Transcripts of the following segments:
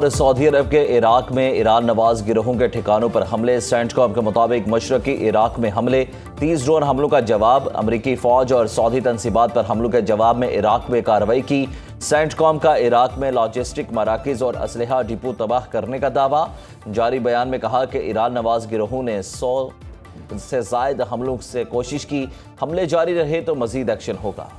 और सऊदी अरब के इराक में ईरान नवाज गिरोहों के ठिकानों पर हमले। सेंटकॉम के मुताबिक मशरकी इराक में हमले, 30 ड्रोन हमलों का जवाब। अमरीकी फौज और सऊदी तंसीबात पर हमलों के जवाब में इराक में कार्रवाई की। सेंटकॉम का इराक में लॉजिस्टिक मराकज और असलहा डिपो तबाह करने का दावा। जारी बयान में कहा कि ईरान नवाज गिरोहों ने 100 से ज्याद हमलों से कोशिश की। हमले जारी रहे तो मजीद एक्शन होगा।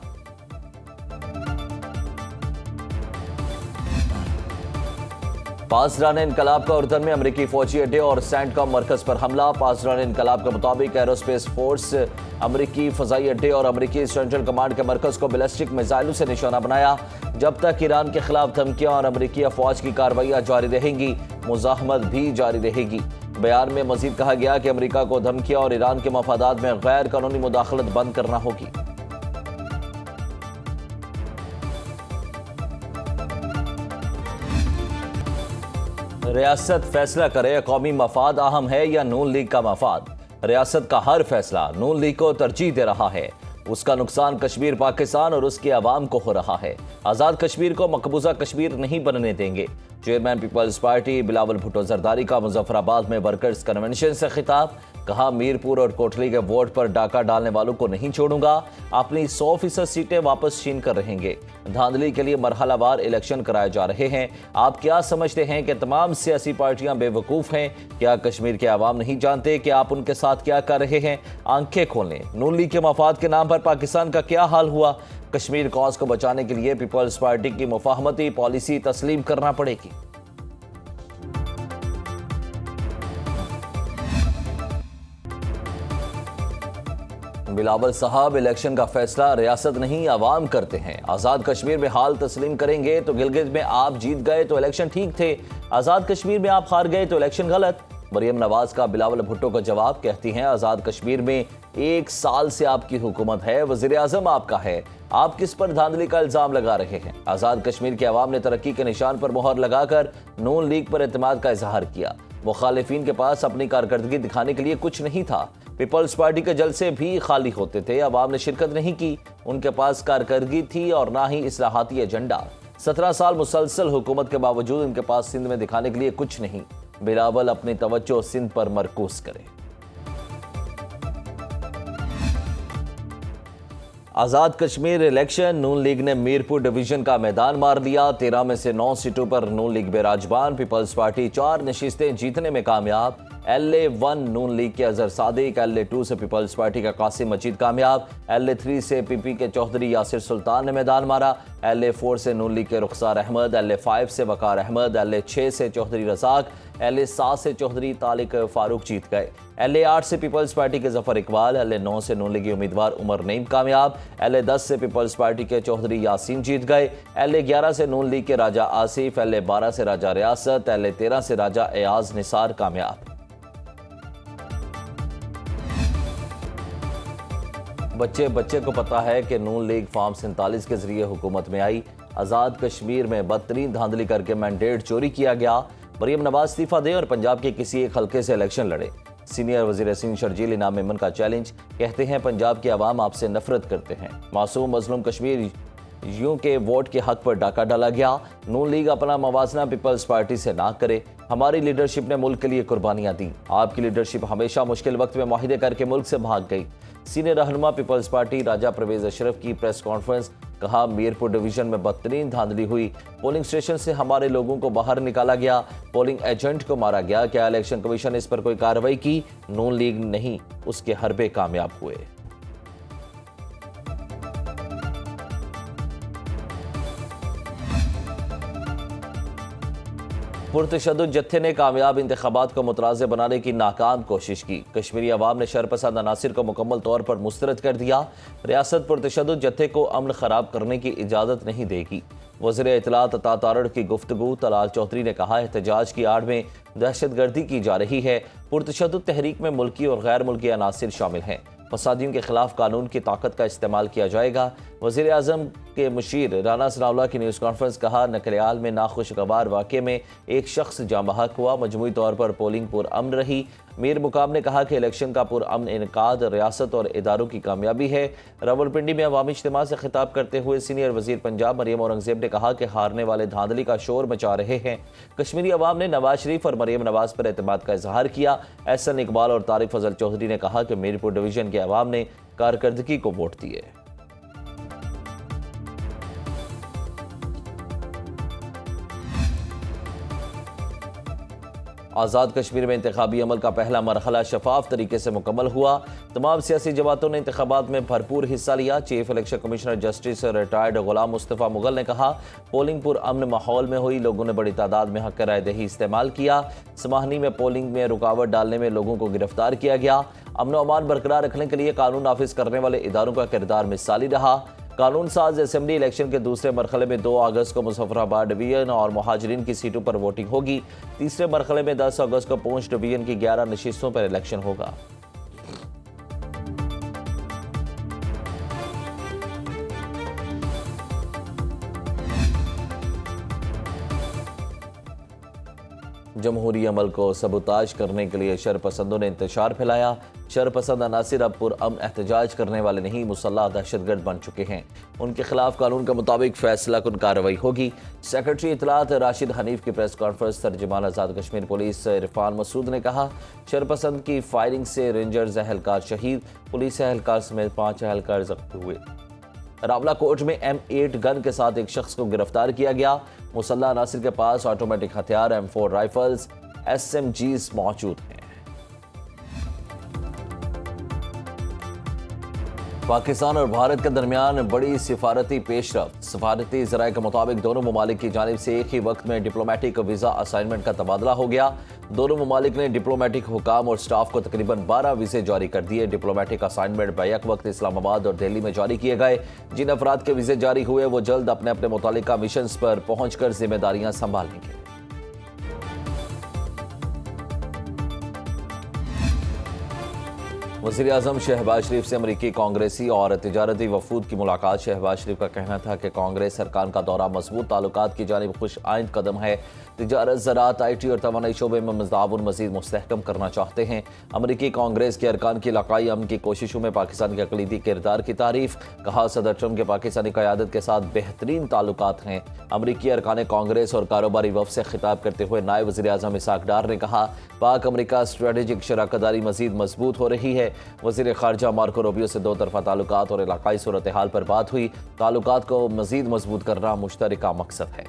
पासदान इनकलाब का उर्दन में अमरीकी फौजी अड्डे और सेंटकॉम मरकज पर हमला। पासदान इनकलाब के मुताबिक एरोस्पेस फोर्स अमरीकी फजाई अड्डे और अमरीकी सेंट्रल कमांड के मरकज को बैलिस्टिक मिसाइलों से निशाना बनाया। जब तक ईरान के खिलाफ धमकियां और अमरीकी अफवाज की कार्रवाइयां जारी रहेंगी, मुजाहमत भी जारी रहेगी। बयान में मजीद कहा गया कि अमरीका को धमकियां और ईरान के मफादात में गैर कानूनी मुदाखलत बंद करना होगी। रियासत फैसला करे कौमी मफाद अहम है या नून लीग का मफाद। रियासत का हर फैसला नून लीग को तरजीह दे रहा है। उसका नुकसान कश्मीर, पाकिस्तान और उसके अवाम को हो रहा है। आज़ाद कश्मीर को मकबूजा कश्मीर नहीं बनने देंगे। चेयरमैन पीपल्स पार्टी बिलावल भुट्टो जरदारी का मुजफ्फराबाद में वर्कर्स कन्वेंशन से खिताब। कहा, मीरपुर और कोटली के वोट पर डाका डालने वालों को नहीं छोड़ूंगा। अपनी 100% सीटें वापस छीन कर रहेंगे। धांधली के लिए मरहलावार इलेक्शन कराए जा रहे हैं। आप क्या समझते हैं कि तमाम सियासी पार्टियां बेवकूफ़ हैं? क्या कश्मीर के अवाम नहीं जानते कि आप उनके साथ क्या कर रहे हैं? आंखें खोलें। नून लीग के मफाद के नाम पर पाकिस्तान का क्या हाल हुआ? कश्मीर कॉज को बचाने के लिए पीपल्स पार्टी की मुफाहमती पॉलिसी तस्लीम करना पड़ेगी। बिलावल साहब, इलेक्शन का फैसला रियासत नहीं अवाम करते हैं। आज़ाद कश्मीर में हाल तस्लीम करेंगे तो गिलगित में आप जीत गए तो इलेक्शन ठीक थे, आज़ाद कश्मीर में आप हार गए तो इलेक्शन गलत। मरियम नवाज का बिलावल भुट्टो का जवाब। कहती हैं, आज़ाद कश्मीर में 1 साल से आपकी हुकूमत है, वज़ीर आज़म आपका है, आप किस पर धांधली का इल्जाम लगा रहे हैं? आज़ाद कश्मीर के अवाम ने तरक्की के निशान पर मोहर लगाकर नून लीग पर एतमाद का इजहार किया। मुखालिफिन के पास अपनी कारकर्दगी दिखाने के लिए कुछ नहीं था। पीपल्स पार्टी के जलसे भी खाली होते थे, अवाम ने शिरकत नहीं की। उनके पास कारकर्दगी थी और ना ही इस्लाहाती एजेंडा। 17 साल मुसलसल हुकूमत के बावजूद उनके पास सिंध में दिखाने के लिए कुछ नहीं। बिलावल अपनी तवज्जो सिंध पर मरकूज करें। आज़ाद कश्मीर इलेक्शन, नून लीग ने मीरपुर डिवीजन का मैदान मार दिया। 13 में से 9 सीटों पर नून लीग बेराजबान। पीपल्स पार्टी 4 नशिस्तें जीतने में कामयाब। LA1 नून लीग के अजहर सादिक, LA2 से पीपल्स पार्टी का कासिम मजीद कामयाब, LA3 से PP के चौधरी यासिर सुल्तान ने मैदान मारा, LA4 से नून लीग के रुखसार अहमद, LA5 से वकार अहमद, LA6 से चौधरी रजाक, LA7 से चौधरी तालिक फारूक जीत गए। LA8 से पीपल्स पार्टी के जफर इकबाल, LA9 से नून लीगी उम्मीदवार उमर नईम कामयाब, LA10 से पीपल्स पार्टी के चौधरी यासीन जीत गए, LA11 से नून लीग के राजा आसिफ, LA12 से राजा रियासत, LA13 से राजा एयाज निसार कामयाब। बच्चे बच्चे को पता है कि नून लीग फॉर्म 47 के जरिए हुकूमत में आई। आज़ाद कश्मीर में बदतरीन धांधली करके मैंडेट चोरी किया गया। मरियम नवाज इस्तीफा दें और पंजाब के किसी एक हल्के से इलेक्शन लड़े। सीनियर वजीर सिंह शर्जील इनाम मेमन का चैलेंज। कहते हैं, पंजाब के अवाम आपसे नफरत करते हैं। मासूम मजलूम कश्मीर यूं के वोट के हक पर डाका डाला गया। नून लीग अपना मवाजना पीपल्स पार्टी से ना करे। हमारी लीडरशिप ने मुल्क के लिए कुर्बानियां दी। आपकी लीडरशिप हमेशा मुश्किल वक्त में मुआहिदे करके मुल्क से भाग गई। सीनियर रहनुमा पीपल्स पार्टी राजा परवेज अशरफ की प्रेस कॉन्फ्रेंस। कहा, मीरपुर डिवीजन में बदतरीन धांधली हुई। पोलिंग स्टेशन से हमारे लोगों को बाहर निकाला गया, पोलिंग एजेंट को मारा गया। क्या इलेक्शन कमीशन ने इस पर कोई कार्रवाई की? नून लीग नहीं, उसके हरबे कामयाब हुए। पुरतशद्दुद जत्थे ने कामयाब इंतखाबात को मुतराज़े बनाने की नाकाम कोशिश की। कश्मीरी अवाम ने शरपसंद अनासिर को मुकम्मल तौर पर मुस्तरद कर दिया। रियासत पुरतशद्दुद जत्थे को अमन खराब करने की इजाज़त नहीं देगी। वज़ीर इत्तलात अता तारड़ की गुफ्तगू। तलाल चौधरी ने कहा, एहतजाज की आड़ में दहशतगर्दी की जा रही है। पुरतशद्दुद तहरीक में मुल्की और गैर मुल्की अनासिर शामिल हैं। फसादियों के खिलाफ कानून की ताकत का इस्तेमाल किया जाएगा। वज़ीर आज़म के मुशीर राना सनाउल्लाह की न्यूज़ कॉन्फ्रेंस। कहा, नकलियाल में नाखुशगवार वाक़े में एक शख्स जाँ बहक हुआ। मजमूई तौर पर पोलिंग पुरअमन रही। मीर मुकाम ने कहा कि इलेक्शन का पुरअमन इनकाद रियासत और इदारों की कामयाबी है। रावलपिंडी में अवामी इज्तिमा से खिताब करते हुए सीनियर वजीर पंजाब मरियम औरंगजेब ने कहा कि हारने वाले धांधली का शोर मचा रहे हैं। कश्मीरी अवाम ने नवाज शरीफ और मरियम नवाज पर एतमाद का इजहार किया। एहसन इकबाल और तारिक फजल चौधरी ने कहा कि मीरपुर डिवीजन के अवाम ने कारकर्दगी को वोट दिए। आज़ाद कश्मीर में इंतखाबी अमल का पहला मरहला शफाफ तरीके से मुकम्मल हुआ। तमाम सियासी जमातों ने इंतखाबात में भरपूर हिस्सा लिया। Chief election commissioner justice retired Ghulam Mustafa Mughal ने कहा, पोलिंग पुरअमन माहौल में हुई, लोगों ने बड़ी तादाद में हक राय दही इस्तेमाल किया। समाहनी में पोलिंग में रुकावट डालने में लोगों को गिरफ्तार किया गया। अमन और अमान बरकरार रखने के लिए कानून नाफिज करने वाले इदारों का किरदार मिसाली रहा। कानून साज असेंबली इलेक्शन के दूसरे मरहले में 2 अगस्त को मुजफ्फराबाद डिवीजन और महाजरीन की सीटों पर वोटिंग होगी। तीसरे मरहले में 10 अगस्त को पूंछ डिवीजन की 11 नशिस्तों पर इलेक्शन होगा। जमहूरी अमल को सबूताज करने के लिए शरपसंदों ने इंतशार फैलाया। शरपसंद अनासिर अब पुरअमन एहतजाज करने वाले नहीं, मुसल्लह दहशतगर्द बन चुके हैं। उनके खिलाफ कानून के मुताबिक फैसला कुन कार्रवाई होगी। सेक्रेटरी इतलात राशिद हनीफ की press conference तर्जुमान Azad Kashmir police Irfan Masood ने कहा, शरपसंद की फायरिंग से रेंजर्स एहलकार शहीद, पुलिस एहलकार समेत 5 एहलकार जख्मी हुए। रावला कोर्ट में M8 गन के साथ एक शख्स को गिरफ्तार किया गया। मुसल्लह अनासिर के पास ऑटोमेटिक हथियार, M4 राइफल्स, SMGs मौजूद हैं। पाकिस्तान और भारत के दरमियान बड़ी सिफारती पेशरफ्त। सफारती ज़राए के मुताबिक दोनों ममालिक की जानिब से एक ही वक्त में डिप्लोमेटिक वीज़ा असाइनमेंट का तबादला हो गया। दोनों ममालिक ने डिप्लोमेटिक हुकाम और स्टाफ को तकरीबन 12 वीज़े जारी कर दिए। डिप्लोमेटिक असाइनमेंट बैक वक्त इस्लामाबाद और दिल्ली में जारी किए गए। जिन अफराद के वीज़े जारी हुए वो जल्द अपने अपने मुतालिका मिशन पर पहुँच कर जिम्मेदारियाँ संभालेंगे। वज़ीर-ए-आज़म शहबाज शरीफ से अमरीकी कांग्रेसी और तिजारती वफूद की मुलाकात। शहबाज शरीफ का कहना था कि कांग्रेस सरकार का दौरा मजबूत ताल्लुकात की जानिब खुश आइंद कदम है। तिजारत, ज़राअत, IT और तवानाई शोबे में ताउन मज़ीद मुस्तहकम करना चाहते हैं। अमरीकी कांग्रेस के अरकान की इलाकाई अमन की कोशिशों में पाकिस्तान के अक़लीदी किरदार की तारीफ। कहा, सदर ट्रंप के पाकिस्तानी क़यादत के साथ बेहतरीन ताल्लुकात हैं। अमरीकी अरकान कांग्रेस और कारोबारी वफ़द से खिताब करते हुए नायब वज़ीर-ए-आज़म इसहाक डार ने कहा, पाक अमरीका स्ट्रेटेजिक शराकतदारी मज़ीद मजबूत हो रही है। वज़ीर ख़ारजा मार्को रूबियो से 2 तरफ़ा ताल्लुकात और इलाकाई सूरत हाल पर बात हुई। ताल्लुकात को मज़ीद मजबूत करना मुश्तरका मकसद है।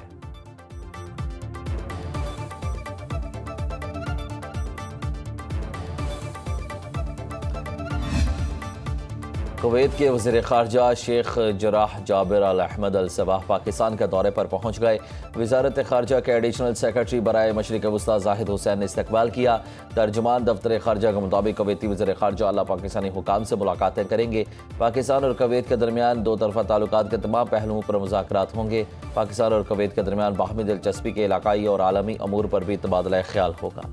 कुवैत के वज़ीर ख़ारजा शेख जराह जाबिर अल अहमद अल सबाह पाकिस्तान के दौरे पर पहुँच गए। वज़ारत ख़ारजा के एडिशनल सेक्रेटरी बराए मशरिक़ वस्ता ज़ाहिद हुसैन ने इस्तकबाल किया। तर्जुमान दफ्तर ख़ारजा के मुताबिक कुवैती वज़ीर ख़ारजा आला पाकिस्तानी हुकाम से मुलाकातें करेंगे। पाकिस्तान और कुवैत के दरमियान 2 तरफ़ा ताल्लुकात के तमाम पहलुओं पर मुज़ाकरात होंगे। पाकिस्तान और कुवैत के दरमियान बाहमी दिलचस्पी के इलाकाई और आलमी अमूर पर भी तबादला ख्याल होगा।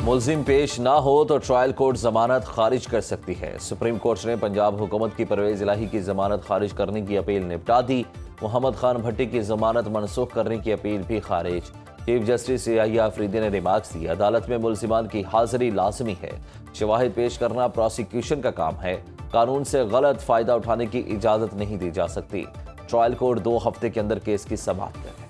मुल्जिम पेश ना हो तो ट्रायल कोर्ट जमानत खारिज कर सकती है। सुप्रीम कोर्ट ने पंजाब हुकूमत की परवेज इलाही की जमानत खारिज करने की अपील निपटा दी। मोहम्मद खान भट्टी की जमानत मनसूख करने की अपील भी खारिज। चीफ जस्टिस याहिया अफरीदी ने रिमार्क्स दी, अदालत में मुल्जिमान की हाजिरी लाजमी है। शवाहिद पेश करना प्रोसिक्यूशन का काम है। कानून से गलत फायदा उठाने की इजाजत नहीं दी जा सकती। ट्रायल कोर्ट 2 हफ्ते के अंदर केस की समाअत करे।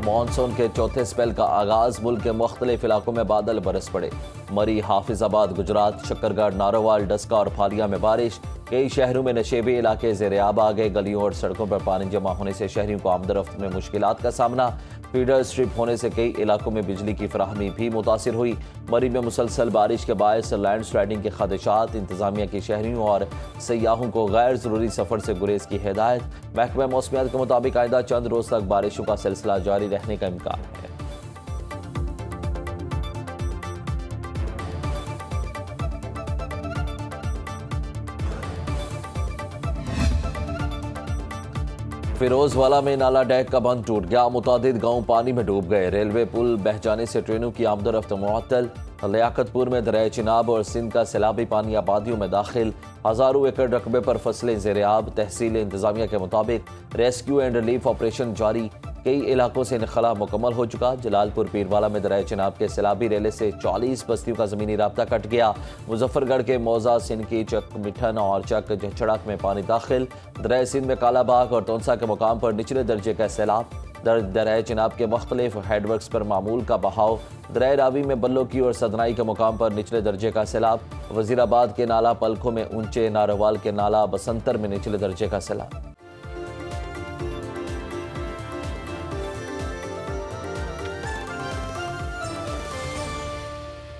मानसून के चौथे स्पेल का आगाज। मुल्क के मुख्तलिफ इलाकों में बादल बरस पड़े। मरी, हाफिजाबाद, गुजरात, शक्करगढ़, नारोवाल, डस्का और फालिया में बारिश। कई शहरों में नशेबी इलाके ज़ेर-ए-आब आ गए। गलियों और सड़कों पर पानी जमा होने से शहरियों को आमदरफ्त में मुश्किलात का सामना। फीडर स्ट्रिप होने से कई इलाकों में बिजली की फराहमी भी मुतासिर हुई। मरी में मुसलसल बारिश के बायस लैंड स्लाइडिंग के खदशात। इंतजामिया की शहरियों और सयाहों को गैर ज़रूरी सफ़र से गुरेज की हिदायत। महकमा मौसमियात के मुताबिक आइंदा चंद रोज़ तक बारिशों का सिलसिला जारी रहने का इम्कान है। फिरोजवाला में नाला डैक का बंद टूट गया। मुतादिद गांव पानी में डूब गए। रेलवे पुल बह जाने से ट्रेनों की आमदरफ्त मुअत्तल। लियाकतपुर में दरिया चिनाब और सिंध का सैलाबी पानी आबादियों में दाखिल, हजारों एकड़ रकबे पर फसलें ज़ेर-ए-आब। तहसील इंतजामिया के मुताबिक रेस्क्यू एंड रिलीफ ऑपरेशन जारी, कई इलाकों से इनखला मुकम्मल हो चुका। जलालपुर पीरवाला में दरिया चिनाब के सैलाबी रेले से 40 बस्तियों का ज़मीनी राब्ता कट गया। मुजफ्फरगढ़ के मौजा, सिंध की चक मिठन और चक झचड़क में पानी दाखिल। दरिया सिंध में कालाबाग और तोनसा के मुकाम पर निचले दर्जे का सैलाब। दरिया चिनाब के मुख्तलिफ हेडवर्क्स पर मामूल का बहाव। दरिया रावी में बल्लोकी और सदनाई के मुकाम पर निचले दर्जे का सैलाब। वजीराबाद के नाला पलखों में ऊंचे, नारोवाल के नाला बसंतर में निचले दर्जे का सैलाब।